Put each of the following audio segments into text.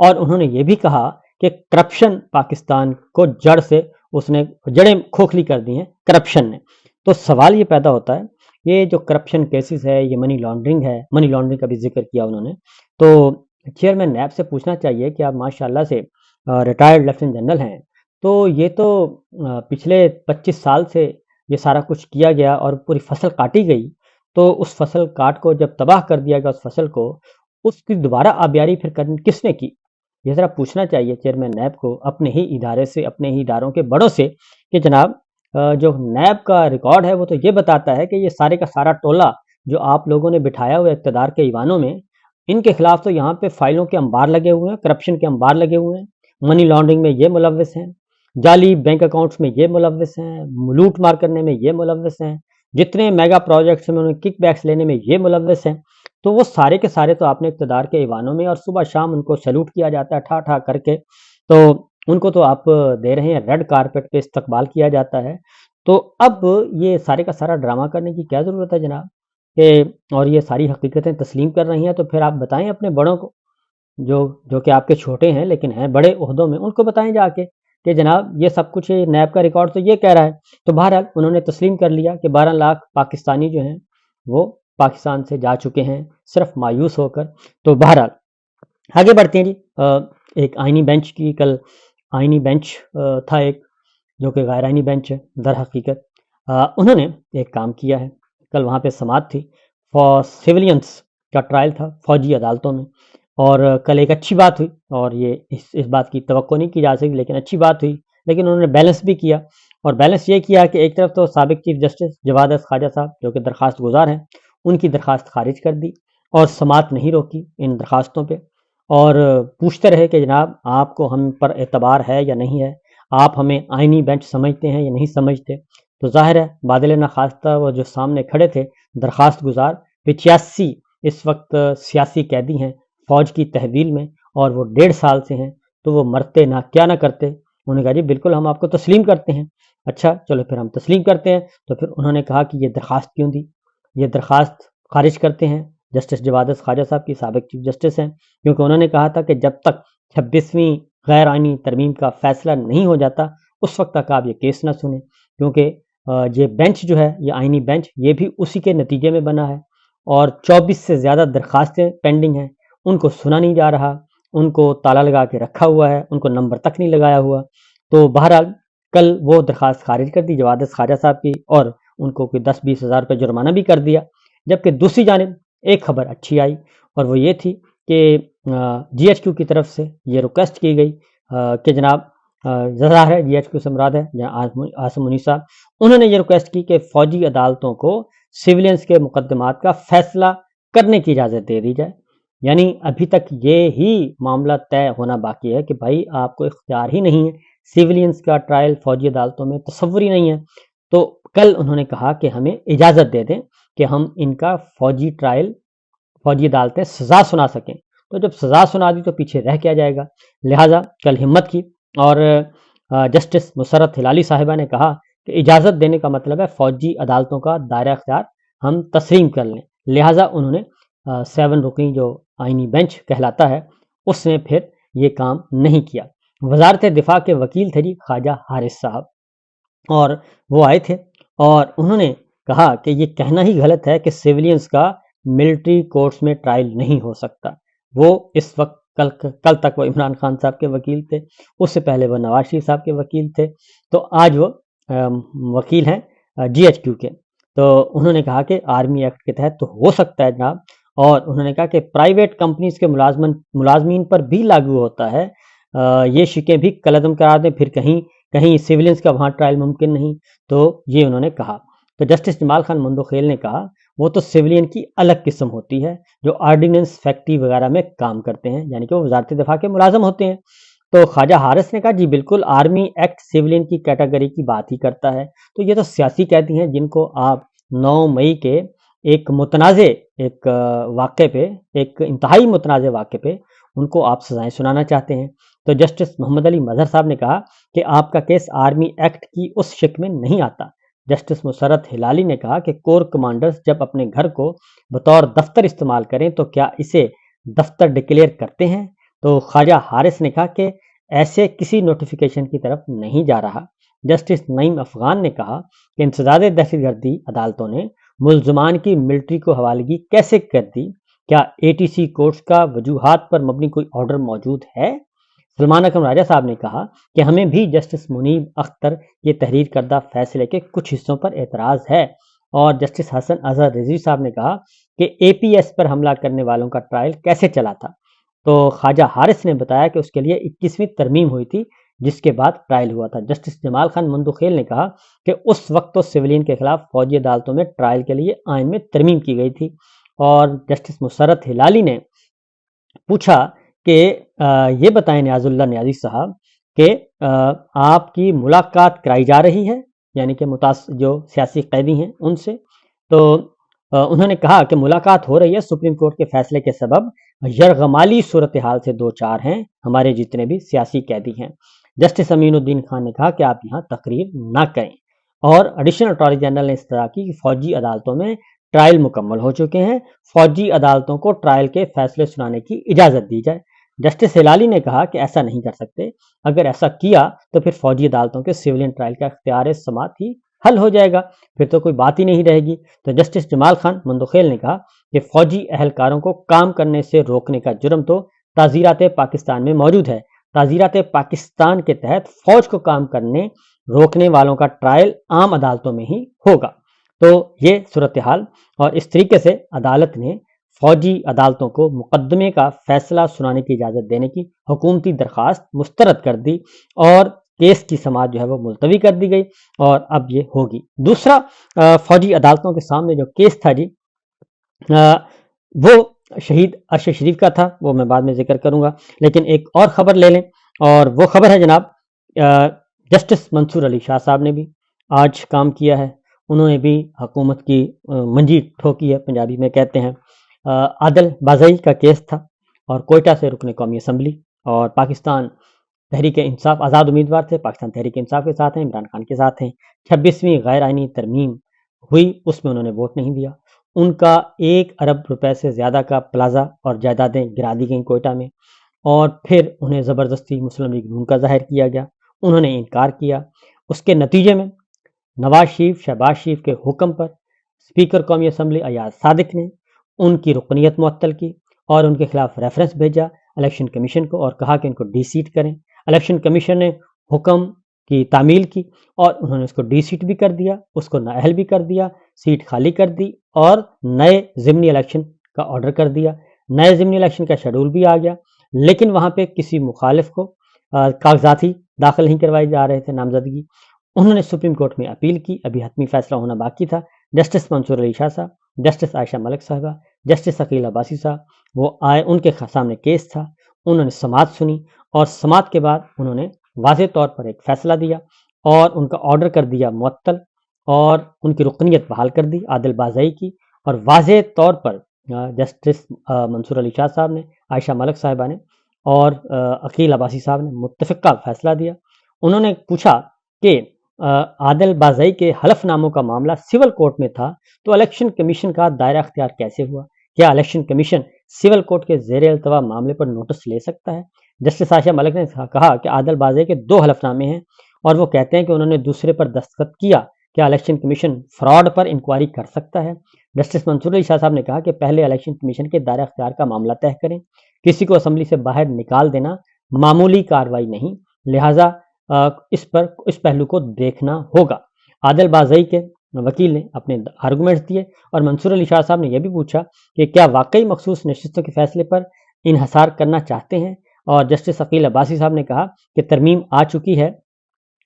اور انہوں نے یہ بھی کہا کہ کرپشن پاکستان کو جڑ سے اس نے جڑیں کھوکھلی کر دی ہیں کرپشن نے. تو سوال یہ پیدا ہوتا ہے یہ جو کرپشن کیسز ہے یہ منی لانڈرنگ کا بھی ذکر کیا انہوں نے. تو چیئرمین نیب سے پوچھنا چاہیے کہ آپ ماشاءاللہ سے ریٹائرڈ لیفٹیننٹ جنرل ہیں, تو یہ تو پچھلے 25 سال سے یہ سارا کچھ کیا گیا اور پوری فصل کاٹی گئی, تو اس فصل کاٹ کو جب تباہ کر دیا گیا اس فصل کو, اس کی دوبارہ آبیاری پھر کس نے کی؟ یہ ذرا پوچھنا چاہیے چیئرمین نیب کو اپنے ہی ادارے سے, اپنے ہی اداروں کے بڑوں سے, کہ جناب جو نیب کا ریکارڈ ہے وہ تو یہ بتاتا ہے کہ یہ سارے کا سارا ٹولہ جو آپ لوگوں نے بٹھایا ہوا اقتدار کے ایوانوں میں, ان کے خلاف تو یہاں پہ فائلوں کے انبار لگے ہوئے ہیں, کرپشن کے انبار لگے ہوئے ہیں, منی لانڈرنگ میں یہ ملوث ہیں, جعلی بینک اکاؤنٹس میں یہ ملوث ہیں, لوٹ مار کرنے میں یہ ملوث ہیں, جتنے میگا پروجیکٹس میں انہوں نے کک بیکس لینے میں یہ ملوث ہیں. تو وہ سارے کے سارے تو آپ نے اقتدار کے ایوانوں میں, اور صبح شام ان کو سیلوٹ کیا جاتا ہے ٹھا ٹھا کر کے, تو ان کو تو آپ دے رہے ہیں, ریڈ کارپیٹ پہ استقبال کیا جاتا ہے. تو اب یہ سارے کا سارا ڈرامہ کرنے کی کیا ضرورت ہے جناب, کہ اور یہ ساری حقیقتیں تسلیم کر رہی ہیں, تو پھر آپ بتائیں اپنے بڑوں کو جو کہ آپ کے چھوٹے ہیں لیکن ہیں بڑے عہدوں میں, ان کو بتائیں جا کے کہ جناب یہ سب کچھ نیب کا ریکارڈ تو یہ کہہ رہا ہے. تو بہرحال انہوں نے تسلیم کر لیا کہ 12 لاکھ پاکستانی جو ہیں وہ پاکستان سے جا چکے ہیں صرف مایوس ہو کر. تو بہرحال آگے بڑھتے ہیں جی. ایک آئینی بینچ کی کل آئینی بینچ تھا ایک, جو کہ غیر آئینی بینچ ہے در حقیقت. انہوں نے ایک کام کیا ہے, کل وہاں پہ سماعت تھی فار سیولینس کا ٹرائل تھا فوجی عدالتوں میں, اور کل ایک اچھی بات ہوئی, اور یہ اس بات کی توقع نہیں کی جا سکتی لیکن اچھی بات ہوئی. لیکن انہوں نے بیلنس بھی کیا, اور بیلنس یہ کیا کہ ایک طرف تو سابق چیف جسٹس جواد احمد خواجہ صاحب جو کہ درخواست گزار ہیں, ان کی درخواست خارج کر دی اور سماعت نہیں روکی ان درخواستوں پہ, اور پوچھتے رہے کہ جناب آپ کو ہم پر اعتبار ہے یا نہیں ہے, آپ ہمیں آئینی بینچ سمجھتے ہیں یا نہیں سمجھتے. تو ظاہر ہے بادل نخواستہ وہ جو سامنے کھڑے تھے درخواست گزار 85 اس وقت سیاسی قیدی ہیں فوج کی تحویل میں, اور وہ 1.5 سال سے ہیں, تو وہ مرتے نہ کیا نہ کرتے. انہوں نے کہا جی بالکل ہم آپ کو تسلیم کرتے ہیں. اچھا چلو پھر ہم تسلیم کرتے ہیں. تو پھر انہوں نے کہا کہ یہ درخواست کیوں دی, یہ درخواست خارج کرتے ہیں جسٹس جواد احمد خواجہ صاحب کی سابق چیف جسٹس ہیں, کیونکہ انہوں نے کہا تھا کہ جب تک 26ویں غیر آئینی ترمیم کا فیصلہ نہیں ہو جاتا اس وقت تک آپ یہ کیس نہ سنیں, کیونکہ یہ بینچ جو ہے یہ آئینی بینچ یہ بھی اسی کے نتیجے میں بنا ہے, اور 24 سے زیادہ درخواستیں پینڈنگ ہیں, ان کو سنا نہیں جا رہا, ان کو تالا لگا کے رکھا ہوا ہے, ان کو نمبر تک نہیں لگایا ہوا. تو بہرحال کل وہ درخواست خارج کر دی جواد خواجہ صاحب کی, اور ان کو کوئی 10-20 ہزار روپے جرمانہ بھی کر دیا. جبکہ دوسری جانب ایک خبر اچھی آئی, اور وہ یہ تھی کہ جی ایچ کیو کی طرف سے یہ ریکویسٹ کی گئی کہ جناب ظاہر ہے جی ایچ کیو سے مراد ہے عاصم منیب صاحب, انہوں نے یہ ریکویسٹ کی کہ فوجی عدالتوں کو سیولینس کے مقدمات کا فیصلہ کرنے کی اجازت دے دی جائے. یعنی ابھی تک یہ ہی معاملہ طے ہونا باقی ہے کہ بھائی آپ کو اختیار ہی نہیں ہے, سیولینس کا ٹرائل فوجی عدالتوں میں تصور ہی نہیں ہے. تو کل انہوں نے کہا کہ ہمیں اجازت دے دیں کہ ہم ان کا فوجی ٹرائل فوجی عدالتیں سزا سنا سکیں. تو جب سزا سنا دی تو پیچھے رہ کیا جائے گا, لہٰذا کل ہمت کی, اور جسٹس مسرت ہلالی صاحبہ نے کہا کہ اجازت دینے کا مطلب ہے فوجی عدالتوں کا دائرہ اختیار ہم تسلیم کر لیں. لہٰذا انہوں نے 7 رکنی جو آئینی بینچ کہلاتا ہے اس نے پھر یہ کام نہیں کیا. وزارت دفاع کے وکیل تھے جی خواجہ حارث صاحب, اور وہ آئے تھے اور انہوں نے کہا کہ یہ کہنا ہی غلط ہے کہ سیولینس کا ملٹری کورٹس میں ٹرائل نہیں ہو سکتا. وہ اس وقت کل تک وہ عمران خان صاحب کے وکیل تھے, اس سے پہلے وہ نواز شریف صاحب کے وکیل تھے, تو آج وہ وکیل ہیں جی ایچ کیو کے. تو انہوں نے کہا کہ آرمی ایکٹ کے تحت تو ہو سکتا ہے جناب, اور انہوں نے کہا کہ پرائیویٹ کمپنیز کے ملازمین پر بھی لاگو ہوتا ہے, یہ شکیں بھی کلعدم کرا دیں, پھر کہیں سیولینس کا وہاں ٹرائل ممکن نہیں. تو یہ انہوں نے کہا. تو جسٹس جمال خان مندوخیل نے کہا وہ تو سیولین کی الگ قسم ہوتی ہے جو آرڈیننس فیکٹری وغیرہ میں کام کرتے ہیں, یعنی کہ وہ وزارت دفاع کے ملازم ہوتے ہیں. تو خواجہ حارث نے کہا جی بالکل آرمی ایکٹ سیولین کی کیٹیگری کی بات ہی کرتا ہے. تو یہ تو سیاسی قیدی ہیں جن کو آپ 9 مئی کے ایک متنازع ایک واقعے پہ, ایک انتہائی متنازع واقعے پہ ان کو آپ سزائیں سنانا چاہتے ہیں. تو جسٹس محمد علی مظہر صاحب نے کہا کہ آپ کا کیس آرمی ایکٹ کی اس شک میں نہیں آتا. جسٹس مسرت ہلالی نے کہا کہ کور کمانڈرز جب اپنے گھر کو بطور دفتر استعمال کریں تو کیا اسے دفتر ڈکلیئر کرتے ہیں؟ تو خواجہ حارث نے کہا کہ ایسے کسی نوٹیفیکیشن کی طرف نہیں جا رہا۔ جسٹس نعیم افغان نے کہا کہ انسداد دہشت گردی عدالتوں نے ملزمان کی ملٹری کو حوالگی کیسے کر دی؟ کیا اے ٹی سی کورٹس کا وجوہات پر مبنی کوئی آرڈر موجود ہے؟ سلمان اکرم راجہ صاحب نے کہا کہ ہمیں بھی جسٹس منیب اختر کے تحریر کردہ فیصلے کے کچھ حصوں پر اعتراض ہے، اور جسٹس حسن اظہر رضوی صاحب نے کہا کہ اے پی ایس پر حملہ کرنے والوں کا ٹرائل کیسے چلا تھا؟ تو خواجہ حارث نے بتایا کہ اس کے لیے 21ویں ترمیم ہوئی تھی جس کے بعد ٹرائل ہوا تھا۔ جسٹس جمال خان مندوخیل نے کہا کہ اس وقت تو سویلین کے خلاف فوجی عدالتوں میں ٹرائل کے لیے آئین میں ترمیم کی گئی تھی، اور جسٹس مسرت ہلالی نے پوچھا کہ یہ بتائیں نیاز اللہ نیازی صاحب کہ آپ کی ملاقات کرائی جا رہی ہے، یعنی کہ جو سیاسی قیدی ہیں ان سے؟ تو انہوں نے کہا کہ ملاقات ہو رہی ہے، سپریم کورٹ کے فیصلے کے سبب یرغمالی صورتحال سے دو چار ہیں ہمارے جتنے بھی سیاسی قیدی ہیں۔ جسٹس امین الدین خان نے کہا کہ آپ یہاں تقریر نہ کریں، اور ایڈیشنل اٹارنی جنرل نے اصطلاح کی کہ فوجی عدالتوں میں ٹرائل مکمل ہو چکے ہیں، فوجی عدالتوں کو ٹرائل کے فیصلے سنانے کی اجازت دی جائے۔ جسٹس ہلالی نے کہا کہ ایسا نہیں کر سکتے، اگر ایسا کیا تو پھر فوجی عدالتوں کے سویلین ٹرائل کا اختیار سماعت ہی حل ہو جائے گا، پھر تو کوئی بات ہی نہیں رہے گی۔ تو جسٹس جمال خان مندوخیل نے کہا کہ فوجی اہلکاروں کو کام کرنے سے روکنے کا جرم تو تعزیرات پاکستان میں موجود ہے، تعزیرات پاکستان کے تحت فوج کو کام کرنے روکنے والوں کا ٹرائل عام عدالتوں میں ہی ہوگا۔ تو یہ صورتحال، اور اس طریقے سے عدالت نے فوجی عدالتوں کو مقدمے کا فیصلہ سنانے کی اجازت دینے کی حکومتی درخواست مسترد کر دی، اور کیس کی سماعت جو ہے وہ ملتوی کر دی گئی، اور اب یہ ہوگی۔ دوسرا فوجی عدالتوں کے سامنے جو کیس تھا جی، وہ شہید ارشد شریف کا تھا، وہ میں بعد میں ذکر کروں گا، لیکن ایک اور خبر لے لیں، اور وہ خبر ہے جناب جسٹس منصور علی شاہ صاحب نے بھی آج کام کیا ہے، انہوں نے بھی حکومت کی منجی ٹھوکی ہے، پنجابی میں کہتے ہیں۔ عادل بازئی کا کیس تھا، اور کوئٹہ سے رکن قومی اسمبلی اور پاکستان تحریک انصاف آزاد امیدوار تھے، پاکستان تحریک انصاف کے ساتھ ہیں، عمران خان کے ساتھ ہیں۔ 26ویں غیر آئینی ترمیم ہوئی، اس میں انہوں نے ووٹ نہیں دیا، ان کا 1 ارب روپے سے زیادہ کا پلازا اور جائیدادیں گرا دی گئیں کوئٹہ میں، اور پھر انہیں زبردستی مسلم لیگ نون کا ظاہر کیا گیا، انہوں نے انکار کیا۔ اس کے نتیجے میں نواز شریف شہباز شریف کے حکم پر اسپیکر قومی اسمبلی ایاز صادق نے ان کی رکنیت معطل کی، اور ان کے خلاف ریفرنس بھیجا الیکشن کمیشن کو، اور کہا کہ ان کو ڈی سیٹ کریں۔ الیکشن کمیشن نے حکم کی تعمیل کی، اور انہوں نے اس کو ڈی سیٹ بھی کر دیا، اس کو نااہل بھی کر دیا، سیٹ خالی کر دی، اور نئے ضمنی الیکشن کا آرڈر کر دیا۔ نئے ضمنی الیکشن کا شیڈول بھی آ گیا، لیکن وہاں پہ کسی مخالف کو کاغذات ہی داخل نہیں کروائے جا رہے تھے، نامزدگی۔ انہوں نے سپریم کورٹ میں اپیل کی، ابھی حتمی فیصلہ ہونا باقی تھا۔ جسٹس منصور علی شاہ صاحب، جسٹس عائشہ ملک صاحبہ، جسٹس عقیل عباسی صاحب وہ آئے، ان کے سامنے کیس تھا، انہوں نے سماعت سنی، اور سماعت کے بعد انہوں نے واضح طور پر ایک فیصلہ دیا، اور ان کا آرڈر کر دیا معطل، اور ان کی رکنیت بحال کر دی عادل بازئی کی، اور واضح طور پر جسٹس منصور علی شاہ صاحب نے، عائشہ ملک صاحبہ نے اور عقیل عباسی صاحب نے متفقہ فیصلہ دیا۔ انہوں نے پوچھا کہ عادل بازئی کے حلف ناموں کا معاملہ سول کورٹ میں تھا، تو الیکشن کمیشن کا دائرہ اختیار کیسے ہوا؟ کیا الیکشن کمیشن سول کورٹ کے زیر التوا معاملے پر نوٹس لے سکتا ہے؟ جسٹس عائشہ ملک نے کہا کہ عادل بازئی کے 2 حلف نامے ہیں، اور وہ کہتے ہیں کہ انہوں نے دوسرے پر دستخط کیا، کیا الیکشن کمیشن فراڈ پر انکوائری کر سکتا ہے؟ جسٹس منصور علی شاہ صاحب نے کہا کہ پہلے الیکشن کمیشن کے دائرہ اختیار کا معاملہ طے کریں، کسی کو اسمبلی سے باہر نکال دینا معمولی کارروائی نہیں، لہٰذا اس پہلو کو دیکھنا ہوگا۔ عادل بازئی کے وکیل نے اپنے آرگومنٹس دیے، اور منصور علی شاہ صاحب نے یہ بھی پوچھا کہ کیا واقعی مخصوص نشستوں کے فیصلے پر انحصار کرنا چاہتے ہیں، اور جسٹس عقیل عباسی صاحب نے کہا کہ ترمیم آ چکی ہے،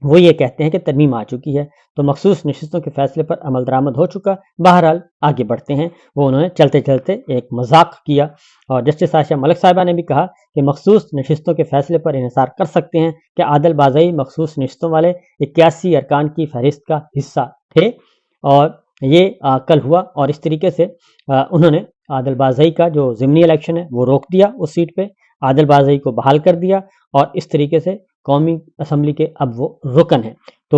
وہ یہ کہتے ہیں کہ ترمیم آ چکی ہے تو مخصوص نشستوں کے فیصلے پر عمل درآمد ہو چکا، بہرحال آگے بڑھتے ہیں۔ وہ انہوں نے چلتے چلتے ایک مذاق کیا، اور جسٹس عائشہ ملک صاحبہ نے بھی کہا کہ مخصوص نشستوں کے فیصلے پر انحصار کر سکتے ہیں کہ عادل بازئی مخصوص نشستوں والے 81 ارکان کی فہرست کا حصہ تھے، اور یہ کل ہوا، اور اس طریقے سے انہوں نے عادل بازئی کا جو ضمنی الیکشن ہے وہ روک دیا، اس سیٹ پہ عادل بازئی کو بحال کر دیا، اور اس طریقے سے قومی اسمبلی کے اب وہ رکن ہیں۔ تو